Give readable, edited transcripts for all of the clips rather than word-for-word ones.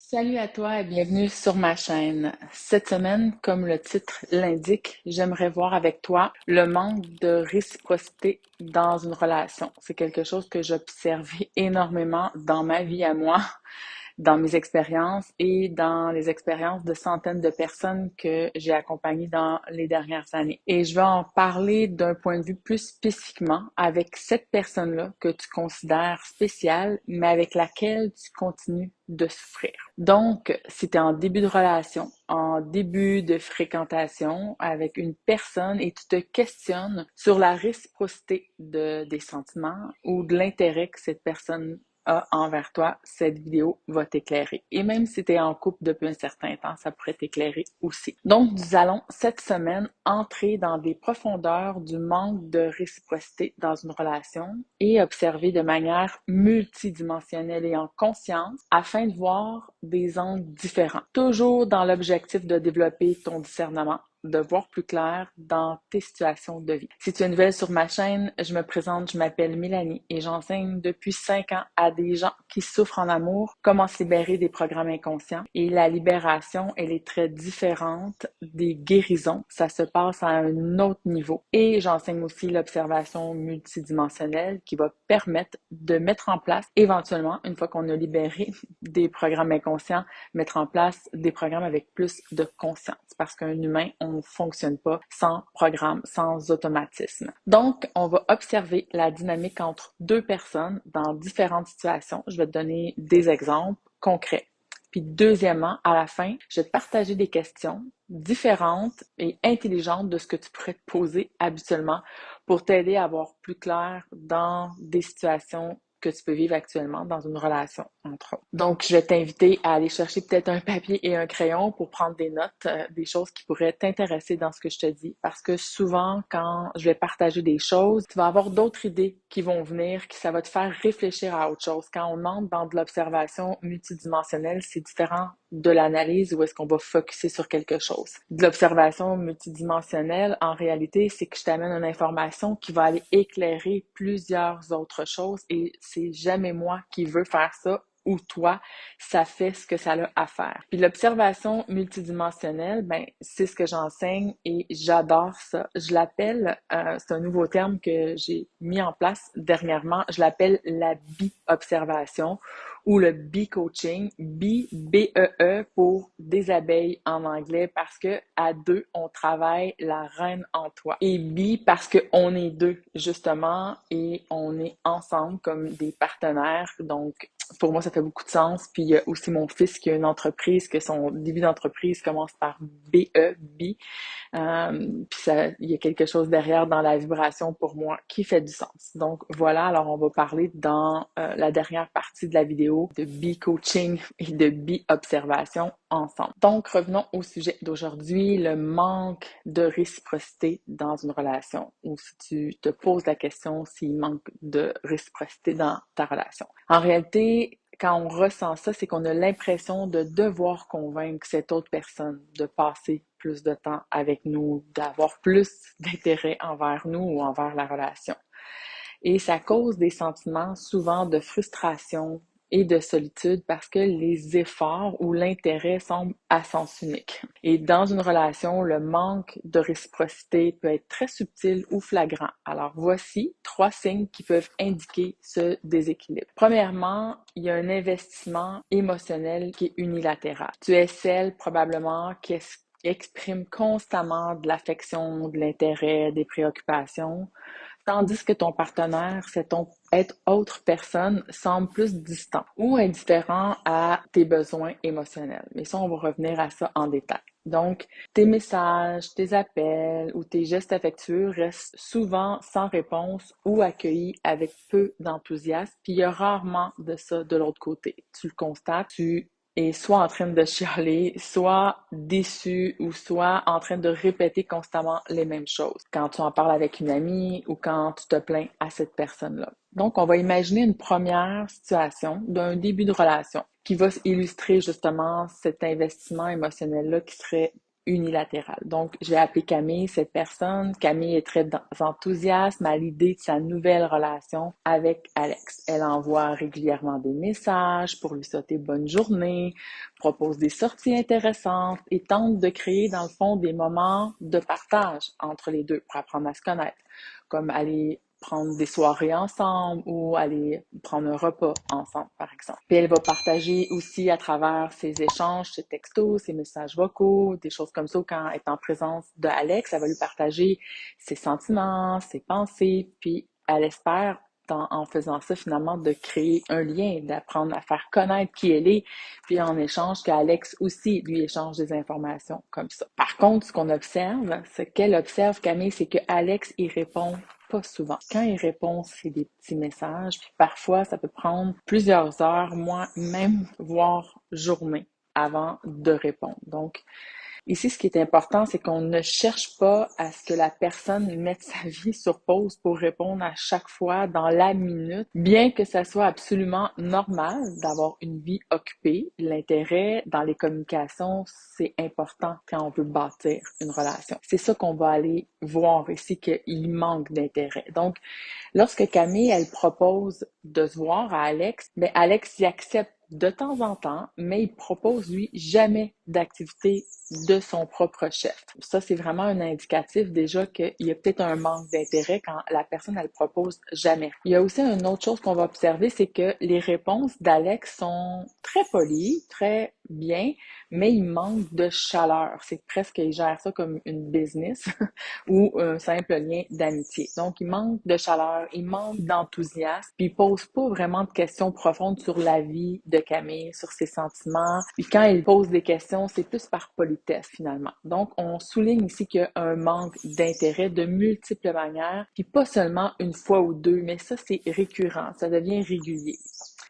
Salut à toi et bienvenue sur ma chaîne. Cette semaine, comme le titre l'indique, j'aimerais voir avec toi le manque de réciprocité dans une relation. C'est quelque chose que j'observe énormément dans ma vie à moi, dans mes expériences et dans les expériences de centaines de personnes que j'ai accompagnées dans les dernières années. Et je vais en parler d'un point de vue plus spécifiquement avec cette personne-là que tu considères spéciale, mais avec laquelle tu continues de souffrir. Donc, si tu es en début de relation, en début de fréquentation avec une personne et tu te questionnes sur la réciprocité des sentiments ou de l'intérêt que cette personne a envers toi, cette vidéo va t'éclairer. Et même si tu es en couple depuis un certain temps, ça pourrait t'éclairer aussi. Donc, nous allons cette semaine entrer dans des profondeurs du manque de réciprocité dans une relation et observer de manière multidimensionnelle et en conscience afin de voir des angles différents. Toujours dans l'objectif de développer ton discernement, de voir plus clair dans tes situations de vie. Si tu es nouvelle sur ma chaîne, je me présente, je m'appelle Mélanie et j'enseigne depuis 5 ans à des gens qui souffrent en amour comment se libérer des programmes inconscients. Et la libération, elle est très différente des guérisons. Ça se passe à un autre niveau. Et j'enseigne aussi l'observation multidimensionnelle qui va permettre de mettre en place, éventuellement, une fois qu'on a libéré des programmes inconscients, mettre en place des programmes avec plus de conscience. Parce qu'un humain, on ne fonctionne pas sans programme, sans automatisme. Donc, on va observer la dynamique entre deux personnes dans différentes situations. Je vais te donner des exemples concrets. Puis deuxièmement, à la fin, je vais te partager des questions différentes et intelligentes de ce que tu pourrais te poser habituellement pour t'aider à voir plus clair dans des situations que tu peux vivre actuellement dans une relation, entre autres. Donc, je vais t'inviter à aller chercher peut-être un papier et un crayon pour prendre des notes, des choses qui pourraient t'intéresser dans ce que je te dis. Parce que souvent, quand je vais partager des choses, tu vas avoir d'autres idées qui vont venir, qui ça va te faire réfléchir à autre chose. Quand on entre dans de l'observation multidimensionnelle, c'est différent de l'analyse où est-ce qu'on va focuser sur quelque chose. De l'observation multidimensionnelle, en réalité, c'est que je t'amène une information qui va aller éclairer plusieurs autres choses et c'est jamais moi qui veux faire ça ou toi, ça fait ce que ça a à faire. Puis l'observation multidimensionnelle, ben c'est ce que j'enseigne et j'adore ça. Je l'appelle, c'est un nouveau terme que j'ai mis en place dernièrement, je l'appelle la bi-observation ou le bee coaching, bee, B-E-E pour des abeilles en anglais parce que à deux, on travaille la reine en toi. Et bee parce que on est deux justement et on est ensemble comme des partenaires. Donc pour moi, ça fait beaucoup de sens. Puis il y a aussi mon fils qui a une entreprise, que son début d'entreprise commence par B-E, B. Puis il y a quelque chose derrière dans la vibration pour moi qui fait du sens. Donc voilà, alors on va parler dans la dernière partie de la vidéo de B-coaching et de B-observation ensemble. Donc revenons au sujet d'aujourd'hui, le manque de réciprocité dans une relation ou si tu te poses la question s'il manque de réciprocité dans ta relation. En réalité, quand on ressent ça, c'est qu'on a l'impression de devoir convaincre cette autre personne de passer plus de temps avec nous, d'avoir plus d'intérêt envers nous ou envers la relation. Et ça cause des sentiments souvent de frustration et de solitude parce que les efforts ou l'intérêt semblent à sens unique. Et dans une relation, le manque de réciprocité peut être très subtil ou flagrant. Alors voici 3 signes qui peuvent indiquer ce déséquilibre. Premièrement, il y a un investissement émotionnel qui est unilatéral. Tu es celle probablement qui exprime constamment de l'affection, de l'intérêt, des préoccupations, tandis que ton partenaire, cette autre personne, semble plus distant ou indifférent à tes besoins émotionnels. Mais ça, on va revenir à ça en détail. Donc, tes messages, tes appels ou tes gestes affectueux restent souvent sans réponse ou accueillis avec peu d'enthousiasme. Puis il y a rarement de ça de l'autre côté. Tu le constates, tu es soit en train de chialer, soit déçu ou soit en train de répéter constamment les mêmes choses quand tu en parles avec une amie ou quand tu te plains à cette personne-là. Donc, on va imaginer une première situation d'un début de relation qui va illustrer justement cet investissement émotionnel-là qui serait unilatérale. Donc, je vais appeler Camille, cette personne. Camille est très enthousiaste à l'idée de sa nouvelle relation avec Alex. Elle envoie régulièrement des messages pour lui souhaiter bonne journée, propose des sorties intéressantes et tente de créer, dans le fond, des moments de partage entre les deux pour apprendre à se connaître, comme aller prendre des soirées ensemble ou aller prendre un repas ensemble, par exemple. Puis elle va partager aussi à travers ses échanges, ses textos, ses messages vocaux, des choses comme ça. Quand elle est en présence de Alex, elle va lui partager ses sentiments, ses pensées, puis elle espère en faisant ça, finalement, de créer un lien, d'apprendre à faire connaître qui elle est, puis en échange qu'Alex aussi lui échange des informations comme ça. Par contre, ce qu'on observe, ce qu'elle observe, Camille, c'est que Alex y répond pas souvent. Quand il répond, c'est des petits messages, puis parfois, ça peut prendre plusieurs heures, moi, même voire journée avant de répondre. Donc, ici, ce qui est important, c'est qu'on ne cherche pas à ce que la personne mette sa vie sur pause pour répondre à chaque fois dans la minute, bien que ça soit absolument normal d'avoir une vie occupée. L'intérêt dans les communications, c'est important quand on veut bâtir une relation. C'est ça qu'on va aller voir ici, qu'il manque d'intérêt. Donc, lorsque Camille, elle propose de se voir à Alex, mais Alex y accepte de temps en temps, mais il propose, lui, jamais d'activité de son propre chef. Ça, c'est vraiment un indicatif déjà qu'il y a peut-être un manque d'intérêt quand la personne, elle propose jamais. Il y a aussi une autre chose qu'on va observer, c'est que les réponses d'Alex sont très polies, très bien, mais il manque de chaleur. C'est presque, il gère ça comme une business ou un simple lien d'amitié. Donc, il manque de chaleur, il manque d'enthousiasme, puis il pose pas vraiment de questions profondes sur la vie de Camille, sur ses sentiments. Puis quand il pose des questions, c'est plus par politesse finalement. Donc, on souligne ici qu'il y a un manque d'intérêt de multiples manières, puis pas seulement une fois ou deux, mais ça, c'est récurrent, ça devient régulier.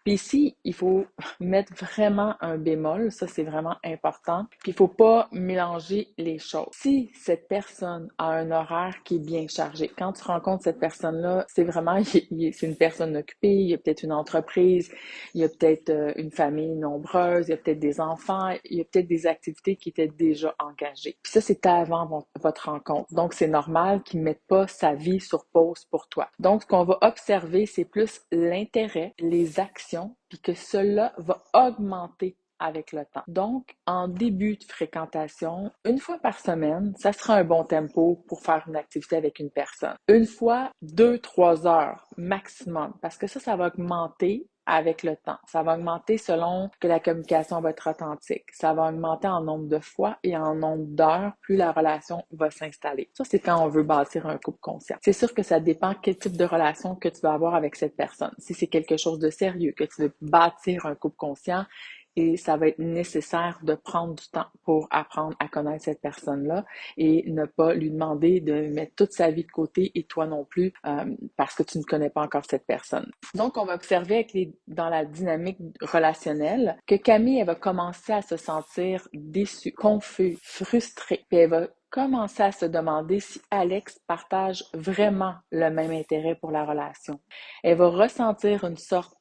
Puis ici, il faut mettre vraiment un bémol, ça c'est vraiment important. Puis il faut pas mélanger les choses. Si cette personne a un horaire qui est bien chargé, quand tu rencontres cette personne-là, c'est vraiment, c'est une personne occupée, il y a peut-être une entreprise, il y a peut-être une famille nombreuse, il y a peut-être des enfants, il y a peut-être des activités qui étaient déjà engagées. Puis ça, c'était avant votre rencontre. Donc, c'est normal qu'il ne mette pas sa vie sur pause pour toi. Donc, ce qu'on va observer, c'est plus l'intérêt, les actions, puis que cela va augmenter avec le temps. Donc, en début de fréquentation, une fois par semaine, ça sera un bon tempo pour faire une activité avec une personne. Une fois, 2-3 heures maximum, parce que ça va augmenter avec le temps. Ça va augmenter selon que la communication va être authentique. Ça va augmenter en nombre de fois et en nombre d'heures, plus la relation va s'installer. Ça, c'est quand on veut bâtir un couple conscient. C'est sûr que ça dépend quel type de relation que tu vas avoir avec cette personne. Si c'est quelque chose de sérieux, que tu veux bâtir un couple conscient, et ça va être nécessaire de prendre du temps pour apprendre à connaître cette personne-là et ne pas lui demander de mettre toute sa vie de côté et toi non plus parce que tu ne connais pas encore cette personne. Donc, on va observer dans la dynamique relationnelle que Camille, elle va commencer à se sentir déçue, confuse, frustrée, puis elle va commencer à se demander si Alex partage vraiment le même intérêt pour la relation. Elle va ressentir une sorte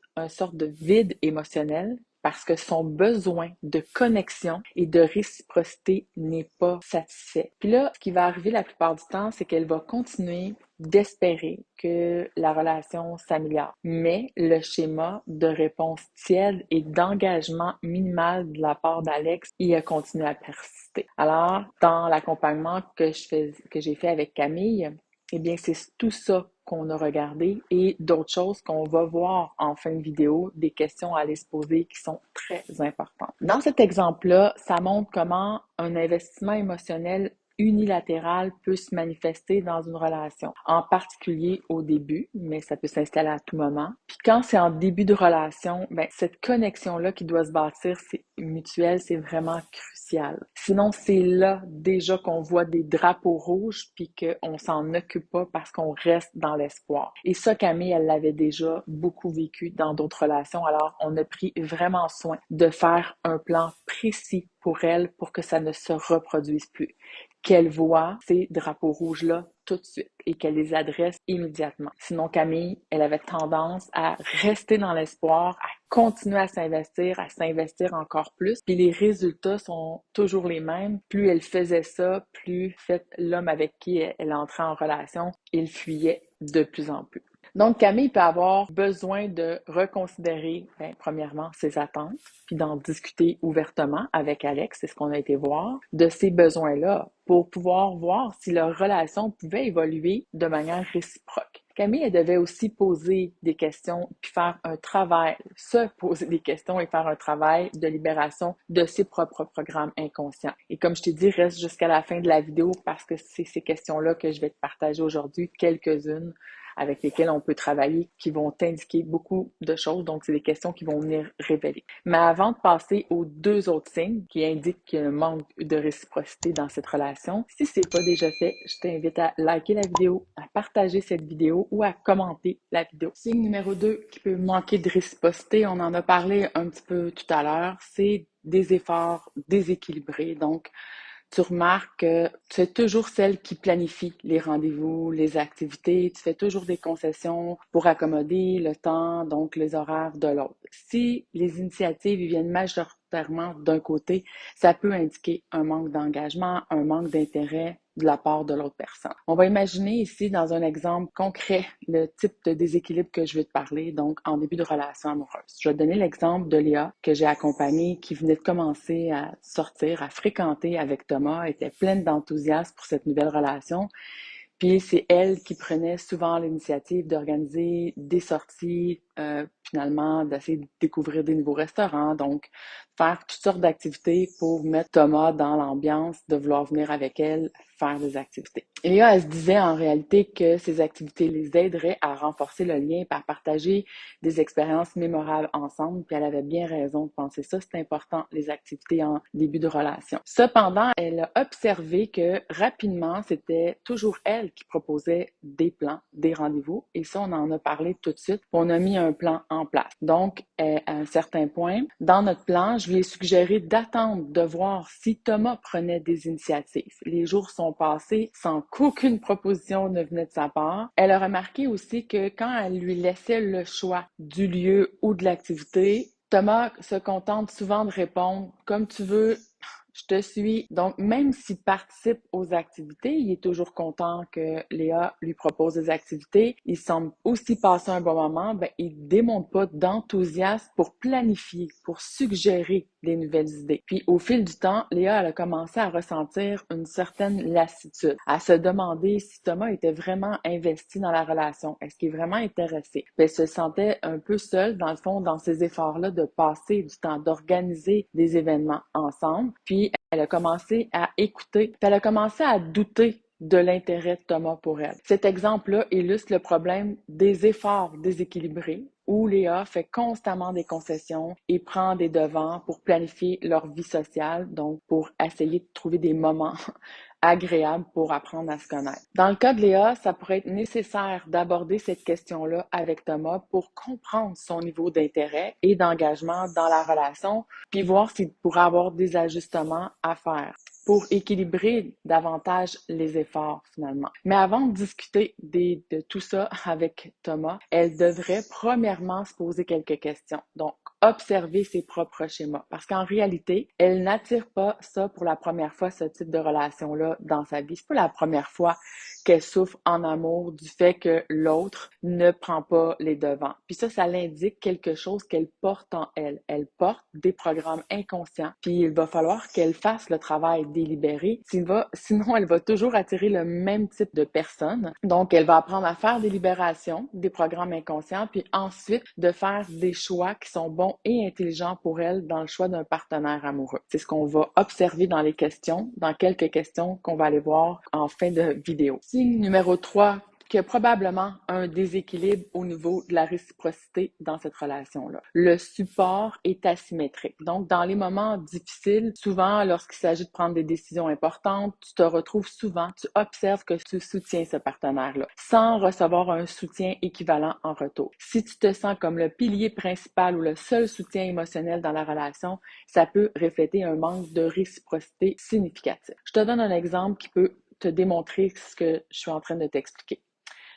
de vide émotionnel parce que son besoin de connexion et de réciprocité n'est pas satisfait. Puis là, ce qui va arriver la plupart du temps, c'est qu'elle va continuer d'espérer que la relation s'améliore. Mais le schéma de réponse tiède et d'engagement minimal de la part d'Alex, il a continué à persister. Alors, dans l'accompagnement que j'ai fait avec Camille, eh bien, c'est tout ça qu'on a regardé et d'autres choses qu'on va voir en fin de vidéo, des questions à aller se poser qui sont très importantes. Dans cet exemple-là, ça montre comment un investissement émotionnel unilatéral peut se manifester dans une relation, en particulier au début, mais ça peut s'installer à tout moment. Puis quand c'est en début de relation, ben cette connexion-là qui doit se bâtir, c'est mutuel, c'est vraiment crucial. Sinon, c'est là déjà qu'on voit des drapeaux rouges puis qu'on s'en occupe pas parce qu'on reste dans l'espoir. Et ça, Camille, elle l'avait déjà beaucoup vécu dans d'autres relations. Alors, on a pris vraiment soin de faire un plan précis pour elle pour que ça ne se reproduise plus. Qu'elle voit ces drapeaux rouges-là tout de suite et qu'elle les adresse immédiatement. Sinon, Camille, elle avait tendance à rester dans l'espoir, à continuer à s'investir encore plus. Puis les résultats sont toujours les mêmes. Plus elle faisait ça, plus l'homme avec qui elle entrait en relation, il fuyait de plus en plus. Donc, Camille peut avoir besoin de reconsidérer, premièrement, ses attentes, puis d'en discuter ouvertement avec Alex, c'est ce qu'on a été voir, de ces besoins-là, pour pouvoir voir si leur relation pouvait évoluer de manière réciproque. Camille, elle devait aussi poser des questions, puis faire un travail, se poser des questions et faire un travail de libération de ses propres programmes inconscients. Et comme je t'ai dit, reste jusqu'à la fin de la vidéo parce que c'est ces questions-là que je vais te partager aujourd'hui, quelques-unes avec lesquelles on peut travailler, qui vont t'indiquer beaucoup de choses. Donc, c'est des questions qui vont venir révéler. Mais avant de passer aux deux autres signes qui indiquent qu'il y a un manque de réciprocité dans cette relation, si c'est pas déjà fait, je t'invite à liker la vidéo, à partager cette vidéo ou à commenter la vidéo. Signe numéro 2 qui peut manquer de réciprocité, on en a parlé un petit peu tout à l'heure, c'est des efforts déséquilibrés. Donc, tu remarques que tu es toujours celle qui planifie les rendez-vous, les activités, tu fais toujours des concessions pour accommoder le temps, donc les horaires de l'autre. Si les initiatives viennent majoritairement d'un côté, ça peut indiquer un manque d'engagement, un manque d'intérêt de la part de l'autre personne. On va imaginer ici, dans un exemple concret, le type de déséquilibre que je vais te parler, donc en début de relation amoureuse. Je vais te donner l'exemple de Léa, que j'ai accompagnée, qui venait de commencer à sortir, à fréquenter avec Thomas, était pleine d'enthousiasme pour cette nouvelle relation. Puis c'est elle qui prenait souvent l'initiative d'organiser des sorties, finalement, d'essayer de découvrir des nouveaux restaurants, donc faire toutes sortes d'activités pour mettre Thomas dans l'ambiance de vouloir venir avec elle faire des activités. Et Léa, elle se disait en réalité que ces activités les aideraient à renforcer le lien et à partager des expériences mémorables ensemble, puis elle avait bien raison de penser ça, c'est important, les activités en début de relation. Cependant, elle a observé que rapidement, c'était toujours elle qui proposait des plans, des rendez-vous, et ça, on en a parlé tout de suite. On a mis un plan en place. Donc, à un certain point, dans notre plan, je lui ai suggéré d'attendre de voir si Thomas prenait des initiatives. Les jours sont passés sans qu'aucune proposition ne venait de sa part. Elle a remarqué aussi que quand elle lui laissait le choix du lieu ou de l'activité, Thomas se contente souvent de répondre « comme tu veux ». Je te suis. Donc, même s'il participe aux activités, il est toujours content que Léa lui propose des activités. Il semble aussi passer un bon moment. Ben, il démontre pas d'enthousiasme pour planifier, pour suggérer des nouvelles idées. Puis, au fil du temps, Léa, elle a commencé à ressentir une certaine lassitude, à se demander si Thomas était vraiment investi dans la relation. Est-ce qu'il est vraiment intéressé? Puis, elle se sentait un peu seule, dans le fond, dans ces efforts-là de passer du temps, d'organiser des événements ensemble. Puis, elle a commencé à écouter, puis elle a commencé à douter de l'intérêt de Thomas pour elle. Cet exemple-là illustre le problème des efforts déséquilibrés où Léa fait constamment des concessions et prend des devants pour planifier leur vie sociale, donc pour essayer de trouver des moments agréables pour apprendre à se connaître. Dans le cas de Léa, ça pourrait être nécessaire d'aborder cette question-là avec Thomas pour comprendre son niveau d'intérêt et d'engagement dans la relation, puis voir s'il pourrait avoir des ajustements à faire pour équilibrer davantage les efforts finalement. Mais avant de discuter de tout ça avec Thomas, elle devrait premièrement se poser quelques questions. Donc, observer ses propres schémas. Parce qu'en réalité, elle n'attire pas ça pour la première fois, ce type de relation-là dans sa vie. C'est pas la première fois qu'elle souffre en amour du fait que l'autre ne prend pas les devants. Puis ça l'indique quelque chose qu'elle porte en elle. Elle porte des programmes inconscients. Puis il va falloir qu'elle fasse le travail délibéré. Sinon, elle va toujours attirer le même type de personne. Donc, elle va apprendre à faire des libérations, des programmes inconscients, puis ensuite de faire des choix qui sont bons et intelligents pour elle dans le choix d'un partenaire amoureux. C'est ce qu'on va observer dans les questions, dans quelques questions qu'on va aller voir en fin de vidéo. Signe numéro 3, qu'il y a probablement un déséquilibre au niveau de la réciprocité dans cette relation-là. Le support est asymétrique. Donc, dans les moments difficiles, souvent, lorsqu'il s'agit de prendre des décisions importantes, tu te retrouves souvent, tu observes que tu soutiens ce partenaire-là, sans recevoir un soutien équivalent en retour. Si tu te sens comme le pilier principal ou le seul soutien émotionnel dans la relation, ça peut refléter un manque de réciprocité significatif. Je te donne un exemple qui peut te démontrer ce que je suis en train de t'expliquer.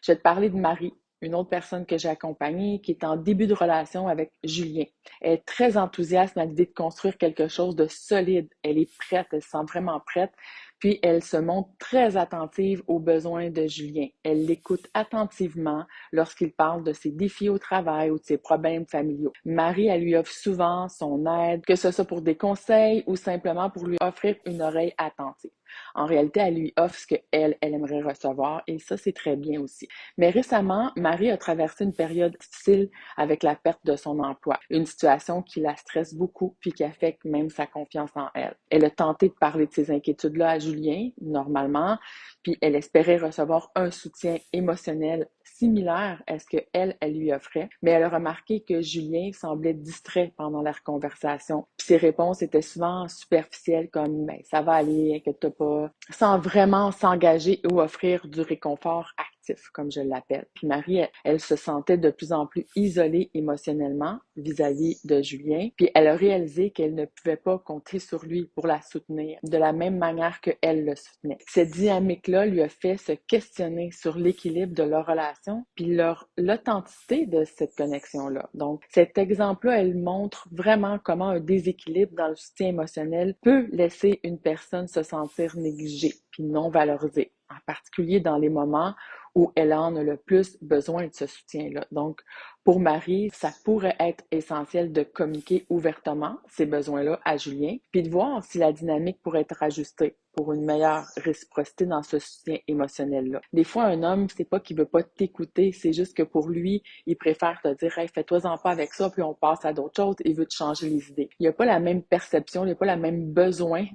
Je vais te parler de Marie, une autre personne que j'ai accompagnée qui est en début de relation avec Julien. Elle est très enthousiaste à l'idée de construire quelque chose de solide. Elle est prête, elle se sent vraiment prête. Puis elle se montre très attentive aux besoins de Julien. Elle l'écoute attentivement lorsqu'il parle de ses défis au travail ou de ses problèmes familiaux. Marie, elle lui offre souvent son aide, que ce soit pour des conseils ou simplement pour lui offrir une oreille attentive. En réalité, elle lui offre ce qu'elle aimerait recevoir et ça, c'est très bien aussi. Mais récemment, Marie a traversé une période difficile avec la perte de son emploi, une situation qui la stresse beaucoup puis qui affecte même sa confiance en elle. Elle a tenté de parler de ses inquiétudes-là à Julien, normalement, puis elle espérait recevoir un soutien émotionnel similaire à ce qu'elle lui offrait, mais elle a remarqué que Julien semblait distrait pendant leur conversation. Puis ses réponses étaient souvent superficielles comme ben, ça va aller, inquiète-toi pas, sans vraiment s'engager ou offrir du réconfort actif, comme je l'appelle. Puis Marie, elle se sentait de plus en plus isolée émotionnellement vis-à-vis de Julien, puis elle a réalisé qu'elle ne pouvait pas compter sur lui pour la soutenir de la même manière qu'elle le soutenait. Cette dynamique-là lui a fait se questionner sur l'équilibre de leur relation, puis l'authenticité de cette connexion-là. Donc, cet exemple-là, elle montre vraiment comment un déséquilibre dans le soutien émotionnel peut laisser une personne se sentir négligée puis non valorisée, en particulier dans les moments où elle en a le plus besoin de ce soutien-là. Donc, pour Marie, ça pourrait être essentiel de communiquer ouvertement ces besoins-là à Julien, puis de voir si la dynamique pourrait être ajustée pour une meilleure réciprocité dans ce soutien émotionnel-là. Des fois, un homme, c'est pas qu'il veut pas t'écouter, c'est juste que pour lui, il préfère te dire « Hey, fais-toi-en pas avec ça, puis on passe à d'autres choses », il veut te changer les idées. Il n'y a pas la même perception, il n'y a pas le même besoin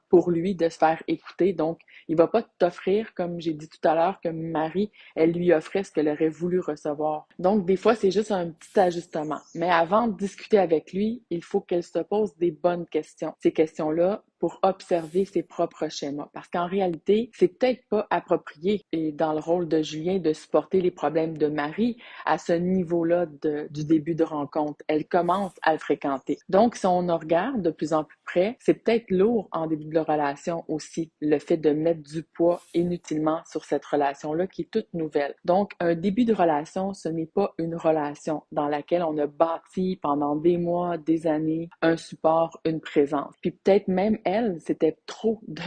pour lui de se faire écouter, donc il va pas t'offrir, comme j'ai dit tout à l'heure, que Marie, elle lui offrait ce qu'elle aurait voulu recevoir. Donc, des fois, c'est juste un petit ajustement. Mais avant de discuter avec lui, il faut qu'elle se pose des bonnes questions. Ces questions-là, pour observer ses propres schémas. Parce qu'en réalité, c'est peut-être pas approprié et dans le rôle de Julien de supporter les problèmes de Marie à ce niveau-là du début de rencontre. Elle commence à le fréquenter. Donc, si on regarde de plus en plus près, c'est peut-être lourd en début de relation aussi, le fait de mettre du poids inutilement sur cette relation-là qui est toute nouvelle. Donc, un début de relation, ce n'est pas une relation dans laquelle on a bâti pendant des mois, des années, un support, une présence. Puis peut-être même elle, c'était trop de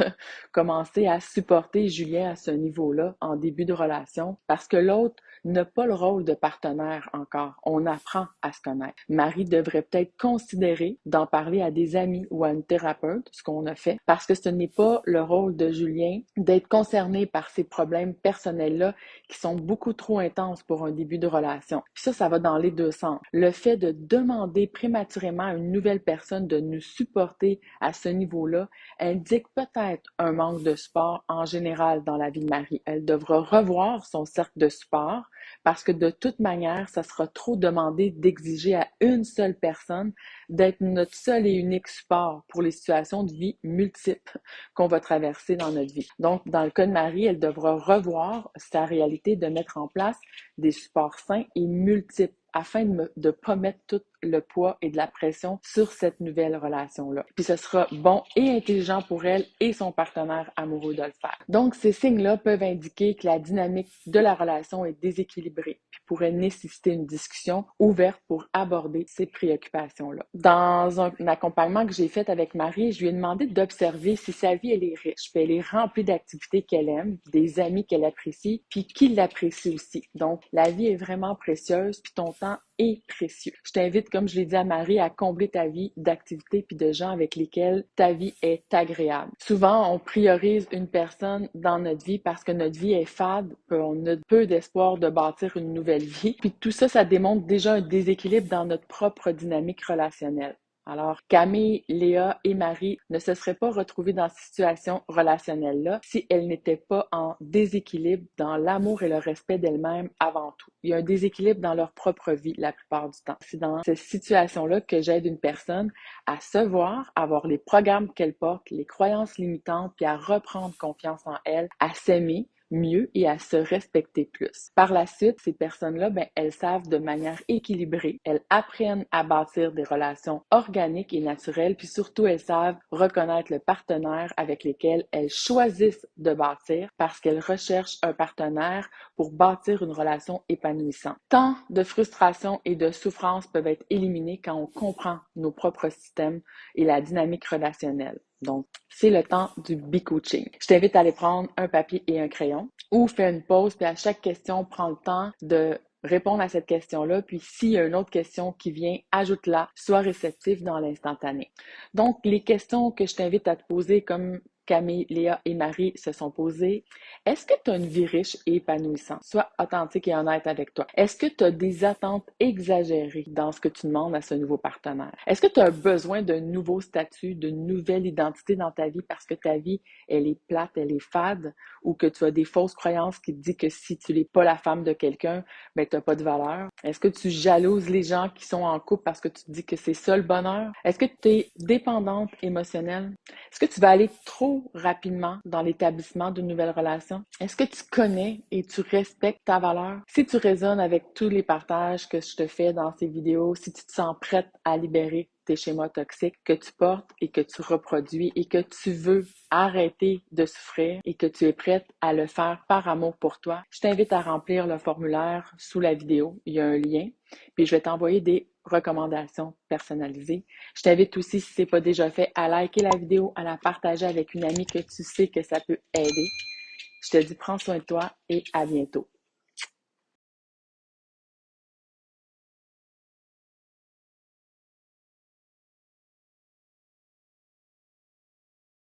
commencer à supporter Julien à ce niveau-là en début de relation parce que l'autre n'a pas le rôle de partenaire encore. On apprend à se connaître. Marie devrait peut-être considérer d'en parler à des amis ou à une thérapeute, ce qu'on a fait, parce que ce n'est pas le rôle de Julien d'être concerné par ces problèmes personnels-là qui sont beaucoup trop intenses pour un début de relation. Puis ça va dans les deux sens. Le fait de demander prématurément à une nouvelle personne de nous supporter à ce niveau-là indique peut-être un manque de support en général dans la vie de Marie. Elle devra revoir son cercle de support parce que de toute manière, ça sera trop demandé d'exiger à une seule personne d'être notre seul et unique support pour les situations de vie multiples qu'on va traverser dans notre vie. Donc, dans le cas de Marie, elle devra revoir sa réalité de mettre en place des supports sains et multiples afin de ne pas mettre tout le poids et de la pression sur cette nouvelle relation-là. Puis ce sera bon et intelligent pour elle et son partenaire amoureux de le faire. Donc, ces signes-là peuvent indiquer que la dynamique de la relation est déséquilibrée puis pourrait nécessiter une discussion ouverte pour aborder ces préoccupations-là. Dans un accompagnement que j'ai fait avec Marie, je lui ai demandé d'observer si sa vie, elle est riche, puis elle est remplie d'activités qu'elle aime, des amis qu'elle apprécie, puis qui l'apprécient aussi. Donc, la vie est vraiment précieuse, puis ton temps est précieux. Je t'invite, comme je l'ai dit à Marie, à combler ta vie d'activités puis de gens avec lesquels ta vie est agréable. Souvent, on priorise une personne dans notre vie parce que notre vie est fade, on a peu d'espoir de bâtir une nouvelle vie. Puis tout ça, ça démontre déjà un déséquilibre dans notre propre dynamique relationnelle. Alors, Camille, Léa et Marie ne se seraient pas retrouvées dans cette situation relationnelle-là si elles n'étaient pas en déséquilibre dans l'amour et le respect d'elles-mêmes avant tout. Il y a un déséquilibre dans leur propre vie la plupart du temps. C'est dans cette situation-là que j'aide une personne à se voir, à voir les programmes qu'elle porte, les croyances limitantes, puis à reprendre confiance en elle, à s'aimer, mieux et à se respecter plus. Par la suite, ces personnes-là, elles savent de manière équilibrée, elles apprennent à bâtir des relations organiques et naturelles, puis surtout, elles savent reconnaître le partenaire avec lequel elles choisissent de bâtir parce qu'elles recherchent un partenaire pour bâtir une relation épanouissante. Tant de frustration et de souffrance peuvent être éliminés quand on comprend nos propres systèmes et la dynamique relationnelle. Donc, c'est le temps du be-coaching. Je t'invite à aller prendre un papier et un crayon ou fais une pause, puis à chaque question, prends le temps de répondre à cette question-là, puis s'il y a une autre question qui vient, ajoute-la, sois réceptif dans l'instantané. Donc, les questions que je t'invite à te poser, comme Camille, Léa et Marie se sont posées, est-ce que tu as une vie riche et épanouissante? Sois authentique et honnête avec toi. Est-ce que tu as des attentes exagérées dans ce que tu demandes à ce nouveau partenaire? Est-ce que tu as besoin d'un nouveau statut, d'une nouvelle identité dans ta vie parce que ta vie, elle est plate, elle est fade, ou que tu as des fausses croyances qui te disent que si tu n'es pas la femme de quelqu'un, tu n'as pas de valeur? Est-ce que tu jalouses les gens qui sont en couple parce que tu te dis que c'est ça le bonheur? Est-ce que tu es dépendante émotionnelle? Est-ce que tu vas aller trop rapidement dans l'établissement d'une nouvelle relation? Est-ce que tu connais et tu respectes ta valeur? Si tu résonnes avec tous les partages que je te fais dans ces vidéos, si tu te sens prête à libérer tes schémas toxiques que tu portes et que tu reproduis et que tu veux arrêter de souffrir et que tu es prête à le faire par amour pour toi, je t'invite à remplir le formulaire sous la vidéo. Il y a un lien, puis je vais t'envoyer des recommandations personnalisées. Je t'invite aussi, si ce n'est pas déjà fait, à liker la vidéo, à la partager avec une amie que tu sais que ça peut aider. Je te dis, prends soin de toi et à bientôt.